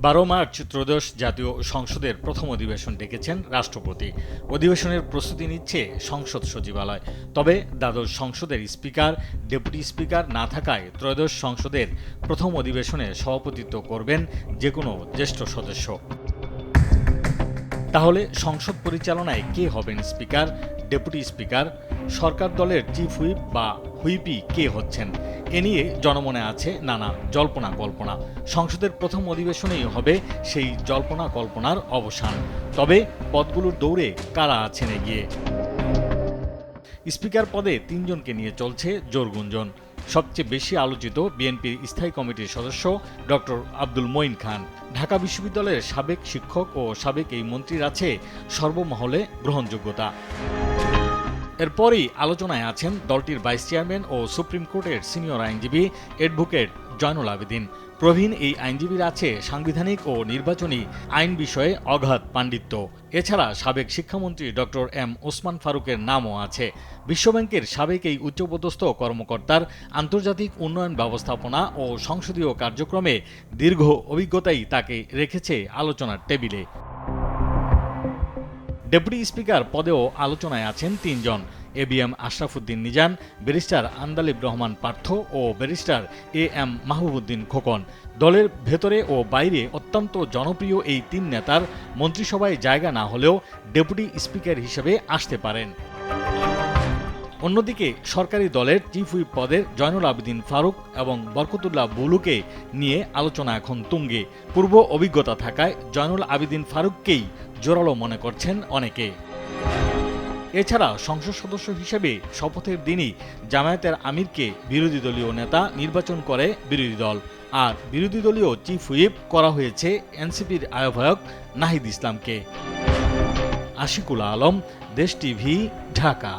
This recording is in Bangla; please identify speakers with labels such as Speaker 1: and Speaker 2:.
Speaker 1: 12 মার্চ ত্রয়োদশ জাতীয় সংসদের প্রথম অধিবেশন ডেকেছেন রাষ্ট্রপতি। অধিবেশনের প্রস্তুতি নিচ্ছে সংসদ সচিবালয়। তবে দ্বাদশ সংসদের স্পিকার, ডেপুটি স্পিকার না থাকায় ত্রয়োদশ সংসদের প্রথম অধিবেশনে সভাপতিত্ব করবেন যে কোনো জ্যেষ্ঠ সদস্য। তাহলে সংসদ পরিচালনায় কে হবেন স্পিকার, ডেপুটি স্পিকার? সরকার দলের চিফ হুইপ বা হুইপি কে হচ্ছেন? এ নিয়ে জনমনে আছে নানা জল্পনা কল্পনা। সংসদের প্রথম অধিবেশনেই হবে সেই জল্পনা কল্পনার অবসান। তবে পদগুলোর দৌড়ে কারা আছেন এগিয়ে? স্পিকার পদে 3 জনকে নিয়ে চলছে জোর গুঞ্জন। সবচেয়ে বেশি আলোচিত বিএনপির স্থায়ী কমিটির সদস্য ডক্টর আব্দুল মঈন খান। ঢাকা বিশ্ববিদ্যালয়ের সাবেক শিক্ষক ও সাবেক এই মন্ত্রীর আছে সর্বমহলে গ্রহণযোগ্যতা। এরপরই আলোচনায় আছেন দলটির ভাইস চেয়ারম্যান ও সুপ্রিম কোর্টের সিনিয়র আইনজীবী অ্যাডভোকেট জয়নুল আবেদিন। প্রবীণ এই আইনজীবীর আছে সাংবিধানিক ও নির্বাচনী আইন বিষয়ে অগাধ পাণ্ডিত্য। এছাড়া সাবেক শিক্ষামন্ত্রী ডক্টর এম ওসমান ফারুকের নামও আছে। বিশ্বব্যাংকের সাবেক এই উচ্চপদস্থ কর্মকর্তার আন্তর্জাতিক উন্নয়ন ব্যবস্থাপনা ও সংসদীয় কার্যক্রমে দীর্ঘ অভিজ্ঞতাই তাকে রেখেছে আলোচনার টেবিলে। ডেপুটি স্পিকার পদেও আলোচনায় আছেন 3 জন। এবিএম আশরাফুদ্দিন নিজান, ব্যারিস্টার আন্দালিব রহমান পার্থ ও ব্যারিস্টার এএম মাহবুবউদ্দিন খোকন। দলের ভেতরে ও বাইরে অত্যন্ত জনপ্রিয় এই 3 নেতার মন্ত্রিসভায় জায়গা না হলেও ডেপুটি স্পিকার হিসেবে আসতে পারেন। অন্যদিকে সরকারি দলের চিফ হুইপ পদের জয়নুল আবেদিন ফারুক এবং বরকতুল্লাহ বুলুকে নিয়ে আলোচনা এখন তুঙ্গে। পূর্ব অভিজ্ঞতা থাকায় জয়নুল আবেদিন ফারুককেই জোরালো মনে করছেন অনেকে। এছাড়া সংসদ সদস্য হিসেবে শপথের দিনই জামায়াতের আমিরকে বিরোধী দলীয় নেতা নির্বাচন করে বিরোধী দল। আর বিরোধী দলীয় চিফ হুইপ করা হয়েছে এনসিপির আহ্বায়ক নাহিদ ইসলামকে। আশিকুল আলম, দেশ টিভি, ঢাকা।